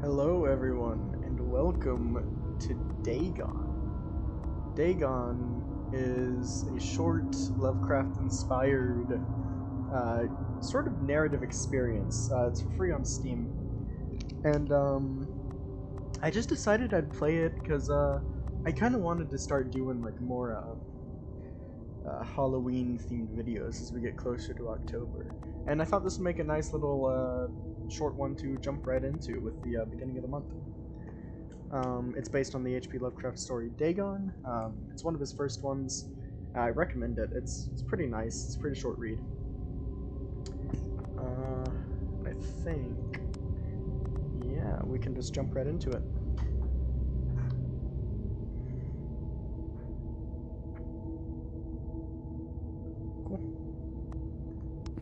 Hello everyone, and welcome to Dagon. Dagon is a short, Lovecraft-inspired, sort of narrative experience. It's for free on Steam. And, I just decided I'd play it because, I kind of wanted to start doing, like, more, Halloween-themed videos as we get closer to October. And I thought this would make a nice little, short one to jump right into with the beginning of the month. It's based on the H.P. Lovecraft story Dagon. It's one of his first ones. I recommend it. It's pretty nice. It's a pretty short read. I think, yeah, we can just jump right into it.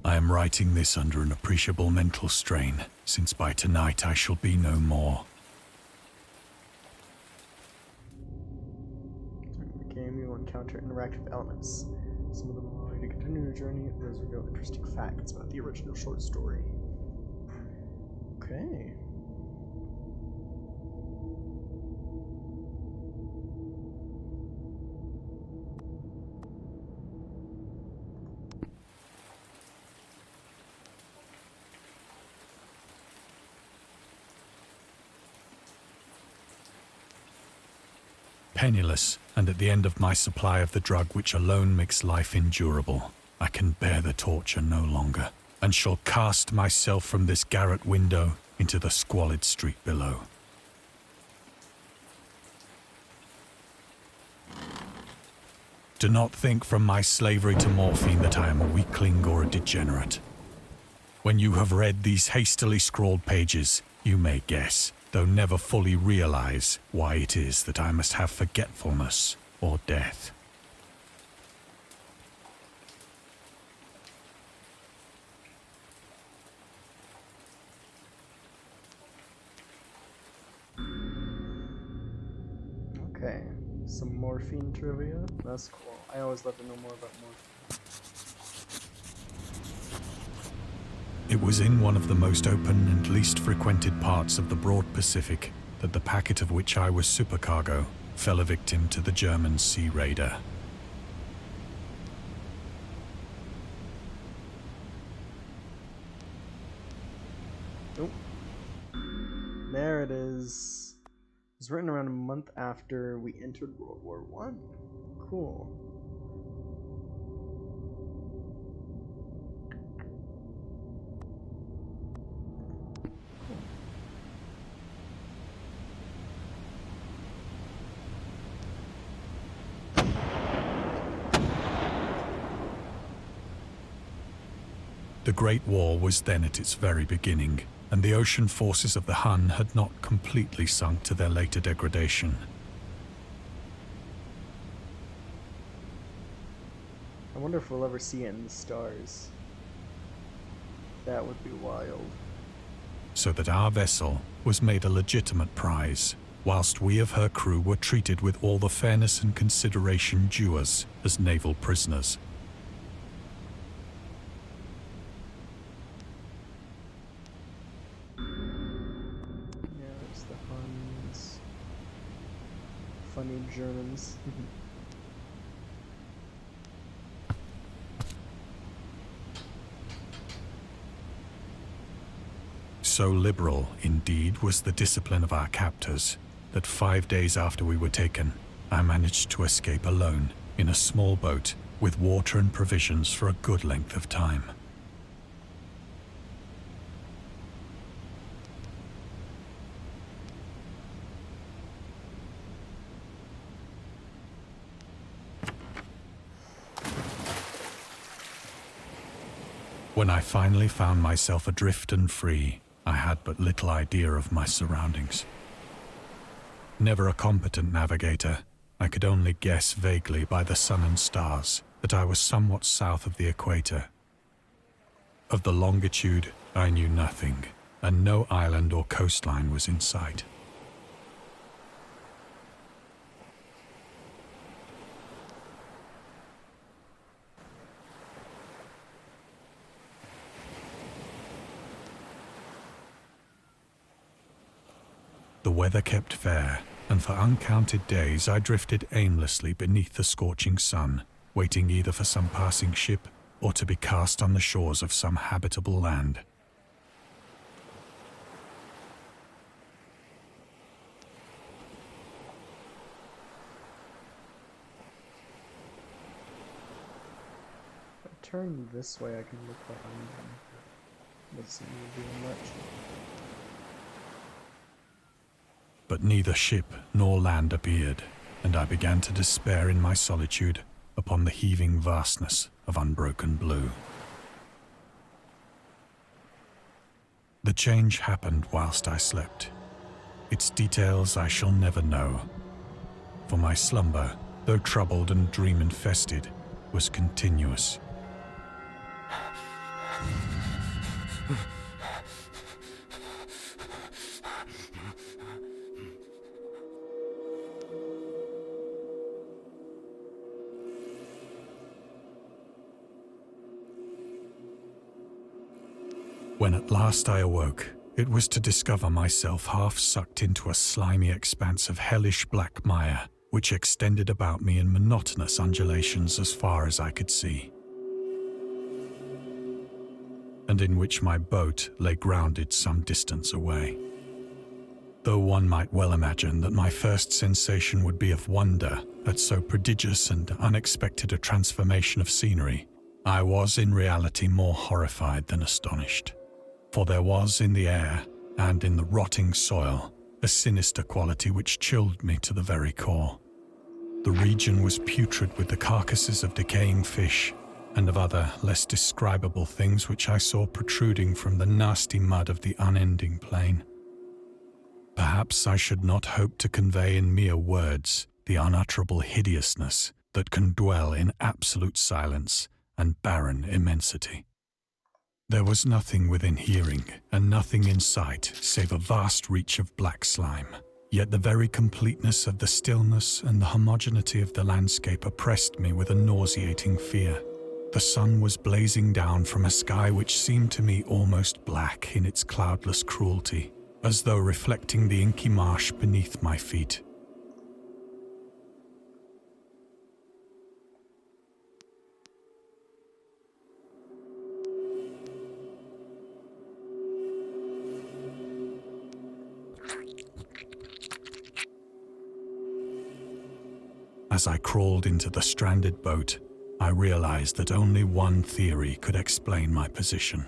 I am writing this under an appreciable mental strain, since by tonight I shall be no more. During the game, you will encounter interactive elements. Some of them will allow you to continue your journey, others reveal interesting facts about the original short story. Okay. Penniless, and at the end of my supply of the drug which alone makes life endurable, I can bear the torture no longer, and shall cast myself from this garret window into the squalid street below. Do not think from my slavery to morphine that I am a weakling or a degenerate. When you have read these hastily scrawled pages, you may guess, though never fully realize, why it is that I must have forgetfulness or death. Okay, some morphine trivia. That's cool. I always love to know more about morphine. It was in one of the most open and least frequented parts of the broad Pacific that the packet of which I was supercargo fell a victim to the German sea raider. Oh, there it is. It was written around a month after we entered World War I. Cool. The Great War was then at its very beginning, and the ocean forces of the Hun had not completely sunk to their later degradation. I wonder if we'll ever see it in the stars. That would be wild. So that our vessel was made a legitimate prize, whilst we of her crew were treated with all the fairness and consideration due us as naval prisoners. Yeah, there's the Huns. Funny Germans. So liberal, indeed, was the discipline of our captors, that 5 days after we were taken, I managed to escape alone in a small boat with water and provisions for a good length of time. When I finally found myself adrift and free, I had but little idea of my surroundings. Never a competent navigator, I could only guess vaguely by the sun and stars that I was somewhat south of the equator. Of the longitude, I knew nothing, and no island or coastline was in sight. The weather kept fair, and for uncounted days I drifted aimlessly beneath the scorching sun, waiting either for some passing ship or to be cast on the shores of some habitable land. If I turn this way, I can look behind him. Doesn't seem to be doing much. But neither ship nor land appeared, and I began to despair in my solitude upon the heaving vastness of unbroken blue. The change happened whilst I slept. Its details I shall never know, for my slumber, though troubled and dream-infested, was continuous. When at last I awoke, it was to discover myself half sucked into a slimy expanse of hellish black mire, which extended about me in monotonous undulations as far as I could see, and in which my boat lay grounded some distance away. Though one might well imagine that my first sensation would be of wonder at so prodigious and unexpected a transformation of scenery, I was in reality more horrified than astonished. For there was in the air, and in the rotting soil, a sinister quality which chilled me to the very core. The region was putrid with the carcasses of decaying fish, and of other less describable things which I saw protruding from the nasty mud of the unending plain. Perhaps I should not hope to convey in mere words the unutterable hideousness that can dwell in absolute silence and barren immensity. There was nothing within hearing, and nothing in sight, save a vast reach of black slime. Yet the very completeness of the stillness and the homogeneity of the landscape oppressed me with a nauseating fear. The sun was blazing down from a sky which seemed to me almost black in its cloudless cruelty, as though reflecting the inky marsh beneath my feet. As I crawled into the stranded boat, I realized that only one theory could explain my position.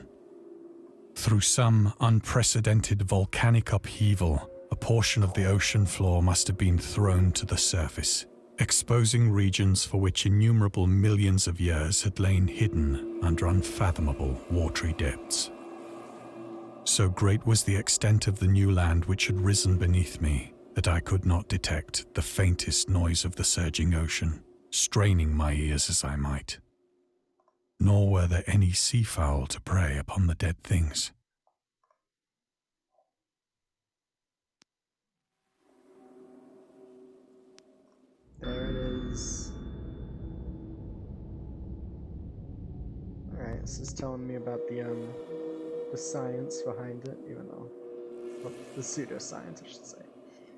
Through some unprecedented volcanic upheaval, a portion of the ocean floor must have been thrown to the surface, exposing regions for which innumerable millions of years had lain hidden under unfathomable watery depths. So great was the extent of the new land which had risen beneath me that I could not detect the faintest noise of the surging ocean, straining my ears as I might. Nor were there any seafowl to prey upon the dead things. There it is. Alright, this is telling me about the science behind it, even though, well, the pseudoscience, I should say.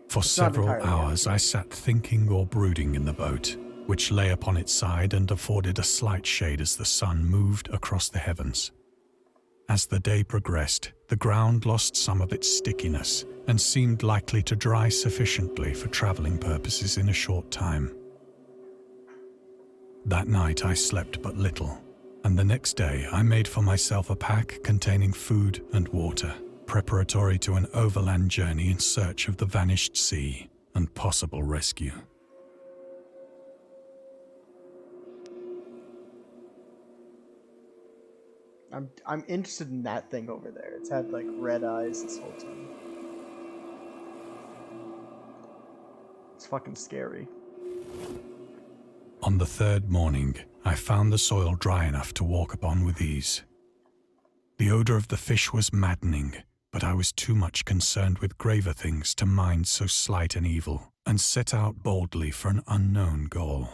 For several hours I sat thinking or brooding in the boat, which lay upon its side and afforded a slight shade as the sun moved across the heavens. As the day progressed, the ground lost some of its stickiness and seemed likely to dry sufficiently for traveling purposes in a short time. That night I slept but little, and the next day I made for myself a pack containing food and water, preparatory to an overland journey in search of the vanished sea and possible rescue. I'm interested in that thing over there. It's had like red eyes this whole time. It's fucking scary. On the third morning, I found the soil dry enough to walk upon with ease. The odor of the fish was maddening, but I was too much concerned with graver things to mind so slight an evil, and set out boldly for an unknown goal.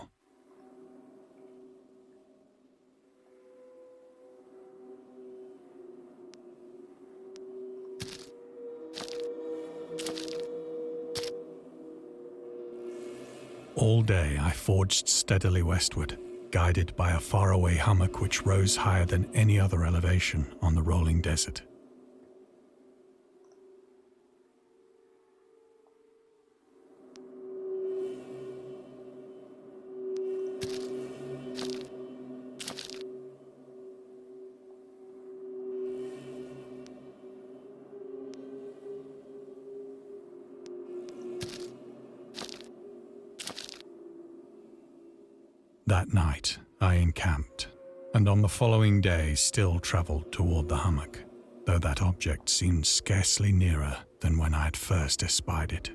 All day I forged steadily westward, guided by a faraway hummock which rose higher than any other elevation on the rolling desert. That night, I encamped, and on the following day still travelled toward the hummock, though that object seemed scarcely nearer than when I had first espied it.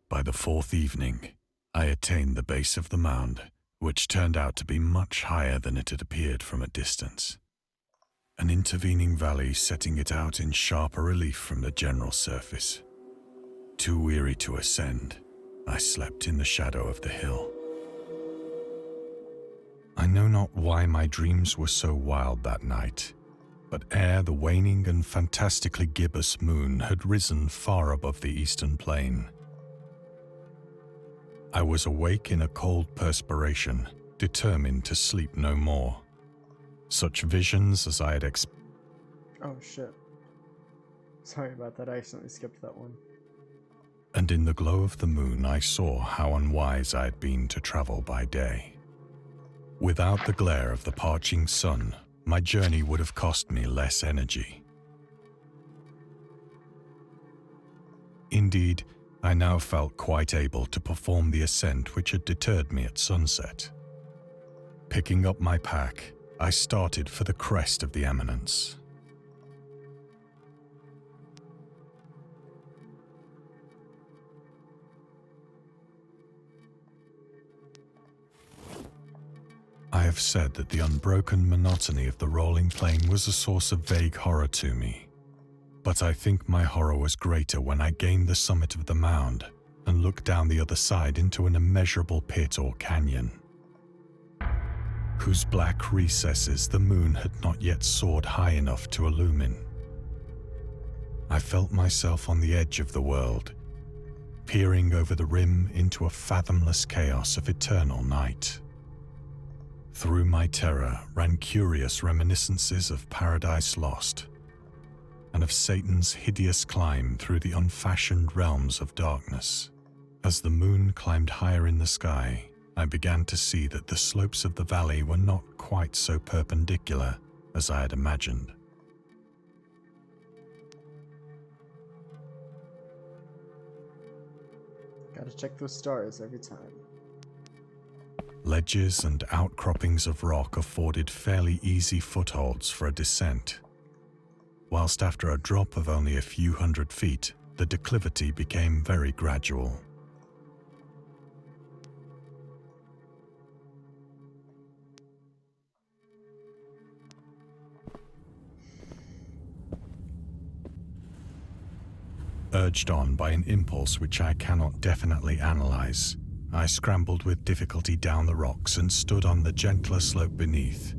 By the fourth evening, I attained the base of the mound, which turned out to be much higher than it had appeared from a distance. An intervening valley setting it out in sharper relief from the general surface. Too weary to ascend, I slept in the shadow of the hill. I know not why my dreams were so wild that night, but ere the waning and fantastically gibbous moon had risen far above the eastern plain, I was awake in a cold perspiration, determined to sleep no more. Such visions as I had Oh shit. Sorry about that, I accidentally skipped that one. And in the glow of the moon I saw how unwise I had been to travel by day. Without the glare of the parching sun, my journey would have cost me less energy. Indeed, I now felt quite able to perform the ascent which had deterred me at sunset. Picking up my pack, I started for the crest of the eminence. I have said that the unbroken monotony of the rolling plain was a source of vague horror to me. But I think my horror was greater when I gained the summit of the mound and looked down the other side into an immeasurable pit or canyon, whose black recesses the moon had not yet soared high enough to illumine. I felt myself on the edge of the world, peering over the rim into a fathomless chaos of eternal night. Through my terror ran curious reminiscences of Paradise Lost, and of Satan's hideous climb through the unfashioned realms of darkness. As the moon climbed higher in the sky, I began to see that the slopes of the valley were not quite so perpendicular as I had imagined. Gotta check those stars every time. Ledges and outcroppings of rock afforded fairly easy footholds for a descent, whilst after a drop of only a few hundred feet, the declivity became very gradual. Urged on by an impulse which I cannot definitely analyze, I scrambled with difficulty down the rocks and stood on the gentler slope beneath,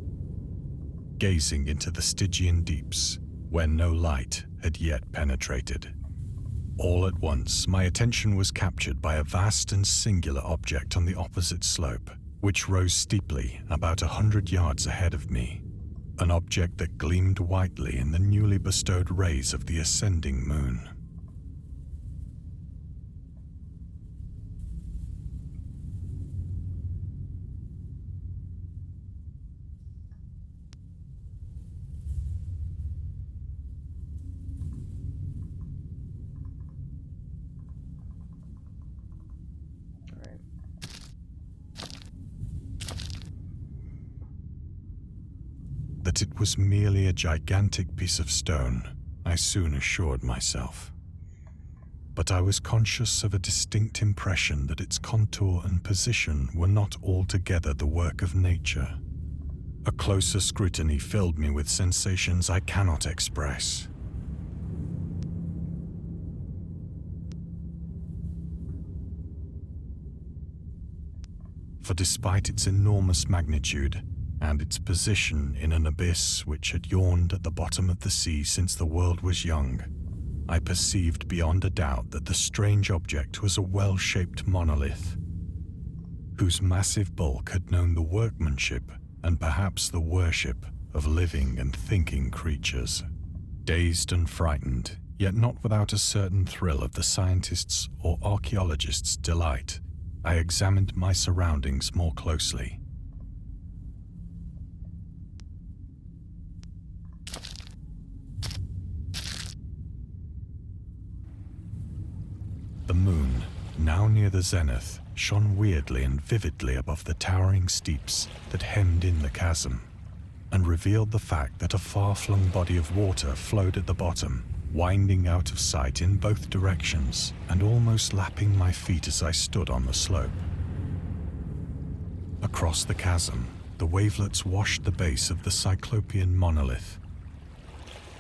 gazing into the Stygian deeps, where no light had yet penetrated. All at once, my attention was captured by a vast and singular object on the opposite slope, which rose steeply about 100 yards ahead of me, an object that gleamed whitely in the newly bestowed rays of the ascending moon. That it was merely a gigantic piece of stone, I soon assured myself. But I was conscious of a distinct impression that its contour and position were not altogether the work of nature. A closer scrutiny filled me with sensations I cannot express. for despite its enormous magnitude and its position in an abyss which had yawned at the bottom of the sea since the world was young, I perceived beyond a doubt that the strange object was a well-shaped monolith, whose massive bulk had known the workmanship and perhaps the worship of living and thinking creatures. Dazed and frightened, yet not without a certain thrill of the scientist's or archaeologist's delight, I examined my surroundings more closely. The moon, now near the zenith, shone weirdly and vividly above the towering steeps that hemmed in the chasm, and revealed the fact that a far-flung body of water flowed at the bottom, winding out of sight in both directions and almost lapping my feet as I stood on the slope. Across the chasm, the wavelets washed the base of the Cyclopean monolith,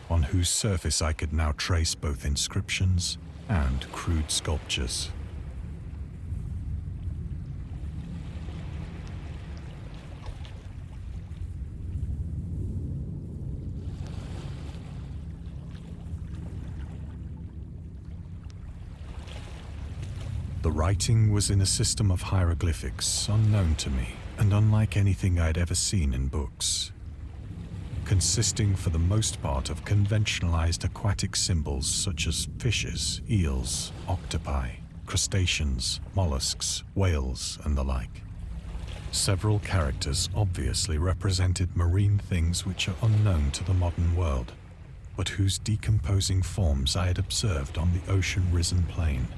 on whose surface I could now trace both inscriptions and crude sculptures. The writing was in a system of hieroglyphics unknown to me and unlike anything I'd ever seen in books, consisting for the most part of conventionalized aquatic symbols such as fishes, eels, octopi, crustaceans, mollusks, whales, and the like. Several characters obviously represented marine things which are unknown to the modern world, but whose decomposing forms I had observed on the ocean-risen plain.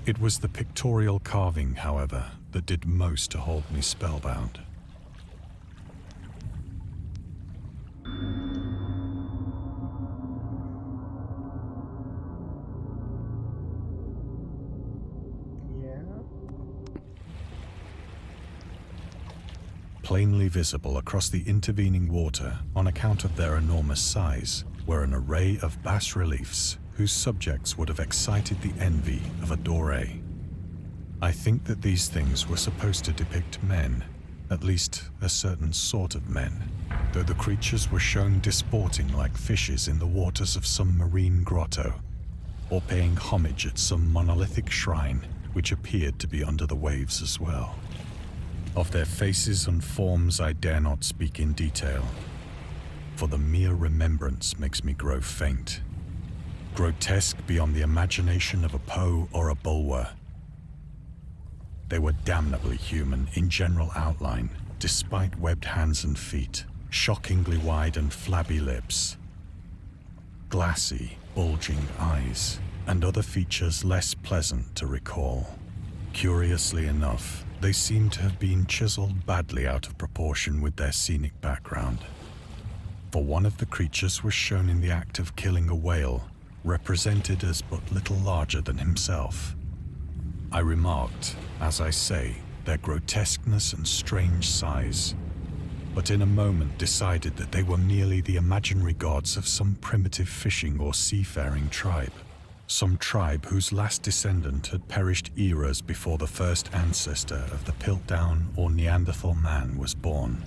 It was the pictorial carving, however, that did most to hold me spellbound. Plainly visible across the intervening water on account of their enormous size were an array of bas-reliefs whose subjects would have excited the envy of a Doré. I think that these things were supposed to depict men, at least a certain sort of men, though the creatures were shown disporting like fishes in the waters of some marine grotto, or paying homage at some monolithic shrine which appeared to be under the waves as well. Of their faces and forms I dare not speak in detail, for the mere remembrance makes me grow faint. Grotesque beyond the imagination of a Poe or a Bulwer. They were damnably human in general outline, despite webbed hands and feet, shockingly wide and flabby lips, glassy, bulging eyes, and other features less pleasant to recall. Curiously enough, they seemed to have been chiseled badly out of proportion with their scenic background. For one of the creatures was shown in the act of killing a whale, represented as but little larger than himself. I remarked, as I say, their grotesqueness and strange size, but in a moment decided that they were merely the imaginary gods of some primitive fishing or seafaring tribe, some tribe whose last descendant had perished eras before the first ancestor of the Piltdown or Neanderthal man was born.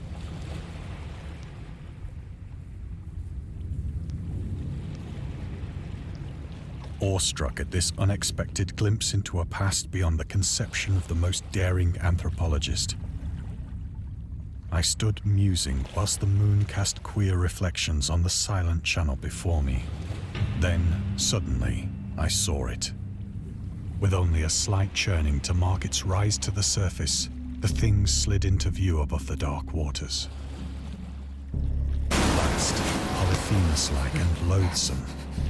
Awestruck at this unexpected glimpse into a past beyond the conception of the most daring anthropologist, I stood musing whilst the moon cast queer reflections on the silent channel before me. Then, suddenly, I saw it. With only a slight churning to mark its rise to the surface, the thing slid into view above the dark waters. Vast, Polyphemus-like and loathsome,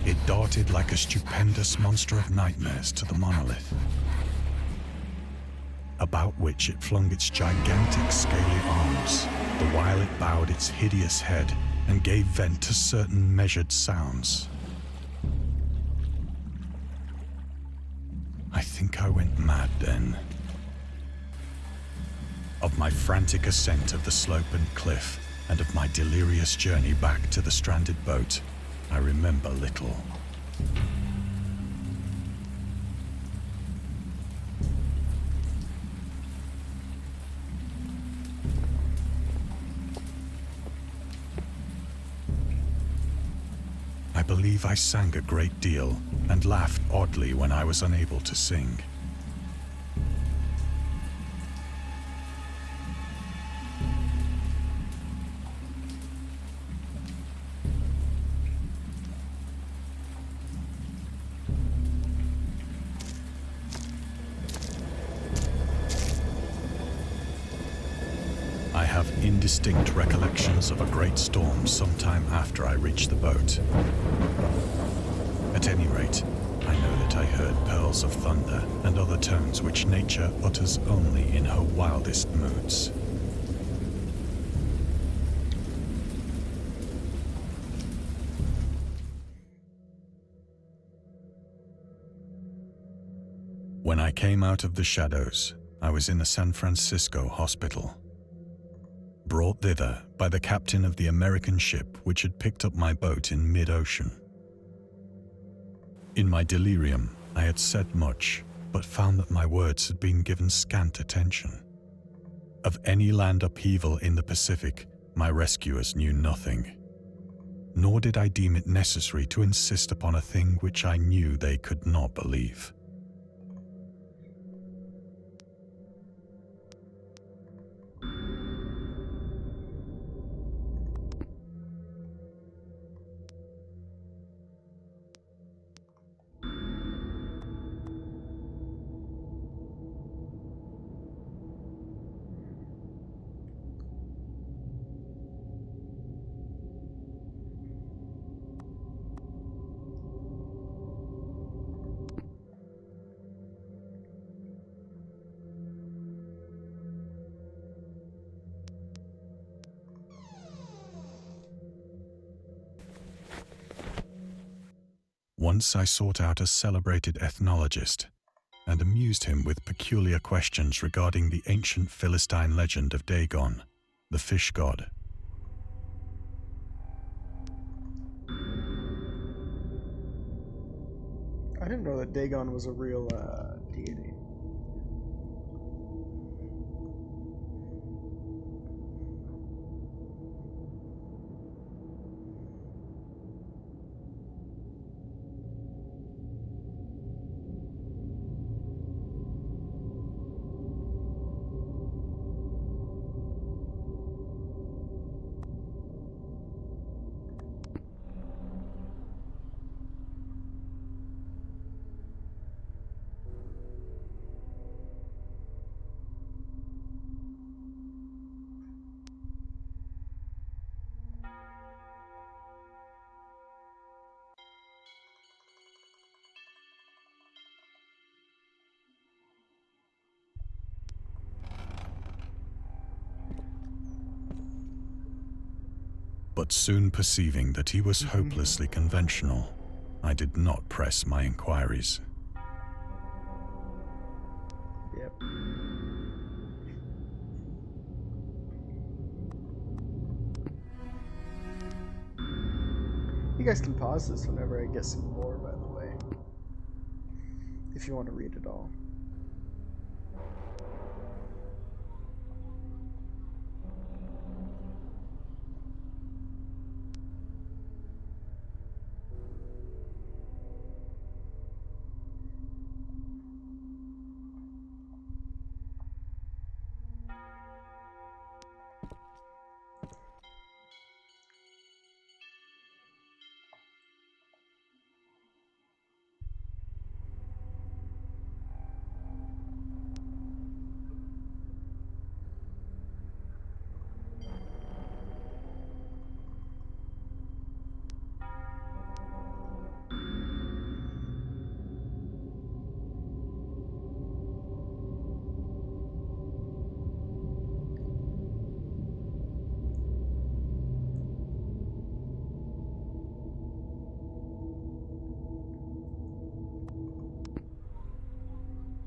it darted like a stupendous monster of nightmares to the monolith, about which it flung its gigantic scaly arms, the while it bowed its hideous head and gave vent to certain measured sounds. I think I went mad then. Of my frantic ascent of the slope and cliff, and of my delirious journey back to the stranded boat, I remember little. believe I sang a great deal and laughed oddly when I was unable to sing. I have indistinct recollections of a great storm sometime after I reached the boat. At any rate, I know that I heard pearls of thunder and other tones which nature utters only in her wildest moods. When I came out of the shadows, I was in a San Francisco hospital. Brought thither by the captain of the American ship which had picked up my boat in mid-ocean. In my delirium, I had said much, but found that my words had been given scant attention. Of any land upheaval in the Pacific, my rescuers knew nothing. Nor did I deem it necessary to insist upon a thing which I knew they could not believe. Once I sought out a celebrated ethnologist and amused him with peculiar questions regarding the ancient Philistine legend of Dagon, the fish god. I didn't know that Dagon was a real deity. But soon perceiving that he was hopelessly conventional, I did not press my inquiries. Yep. You guys can pause this whenever I get some more, by the way, if you want to read it all.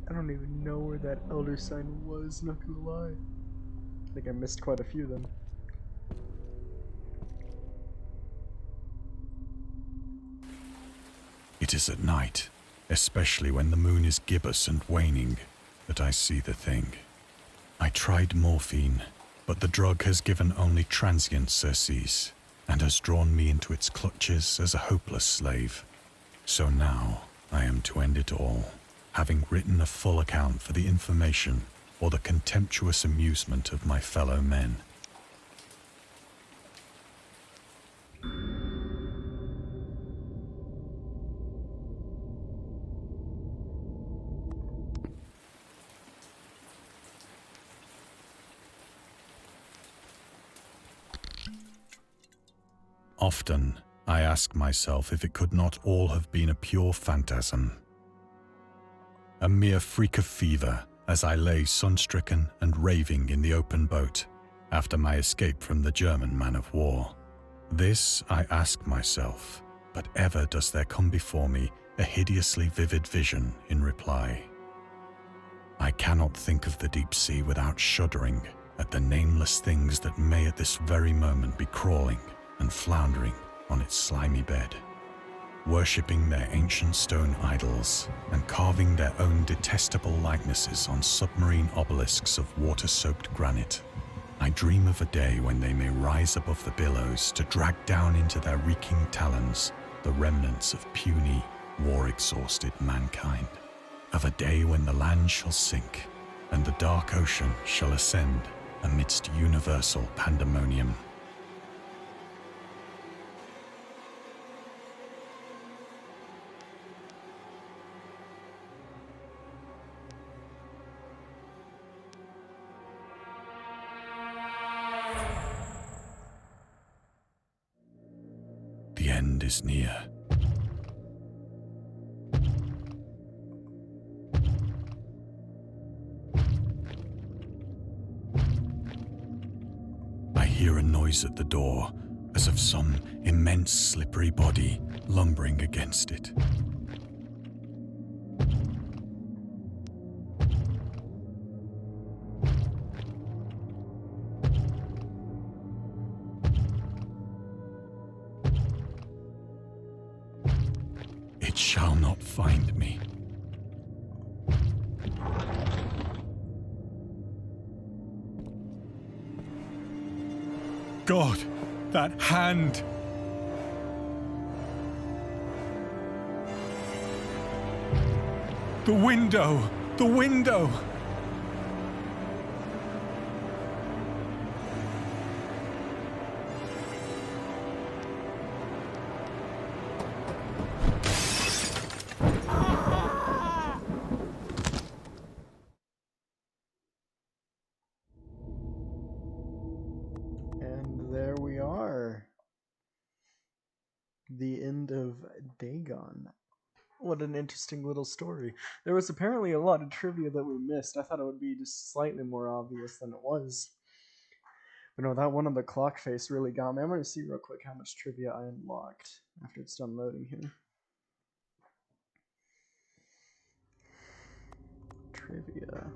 I don't even know where that elder sign was, not gonna lie. I think I missed quite a few of them. It is at night, especially when the moon is gibbous and waning, that I see the thing. I tried morphine, but the drug has given only transient surcease. and has drawn me into its clutches as a hopeless slave. So now I am to end it all, having written a full account for the information or the contemptuous amusement of my fellow men. Often, I ask myself if it could not all have been a pure phantasm. A mere freak of fever as I lay sun-stricken and raving in the open boat after my escape from the German man-of-war. This I ask myself, but ever does there come before me a hideously vivid vision in reply. I cannot think of the deep sea without shuddering at the nameless things that may at this very moment be crawling and floundering on its slimy bed, worshipping their ancient stone idols and carving their own detestable likenesses on submarine obelisks of water-soaked granite. I dream of a day when they may rise above the billows to drag down into their reeking talons the remnants of puny, war-exhausted mankind. Of a day when the land shall sink and the dark ocean shall ascend amidst universal pandemonium. The end is near. I hear a noise at the door, as of some immense slippery body lumbering against it. It shall not find me. God, that hand! The window! The window! There we are. The end of Dagon. What an interesting little story. There was apparently a lot of trivia that we missed. I thought it would be just slightly more obvious than it was. But no, that one on the clock face really got me. I'm going to see real quick how much trivia I unlocked after it's done loading here. Trivia.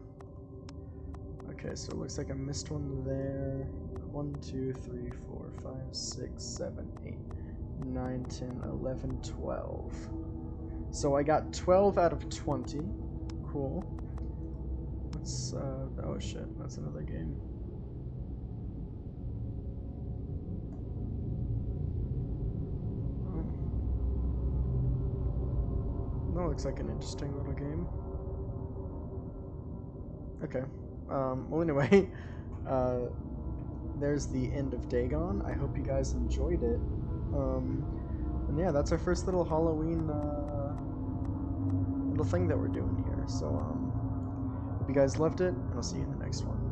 Okay, so it looks like I missed one there. 1, 2, 3, 4, 5, 6, 7, 8, 9, 10, 11, 12. So I got 12 out of 20. Cool. Let's, oh shit, that's another game. That looks like an interesting little game. Okay. Well, anyway, there's the end of Dagon. I hope you guys enjoyed it. And yeah, that's our first little Halloween little thing that we're doing here. So, hope you guys loved it, and I'll see you in the next one.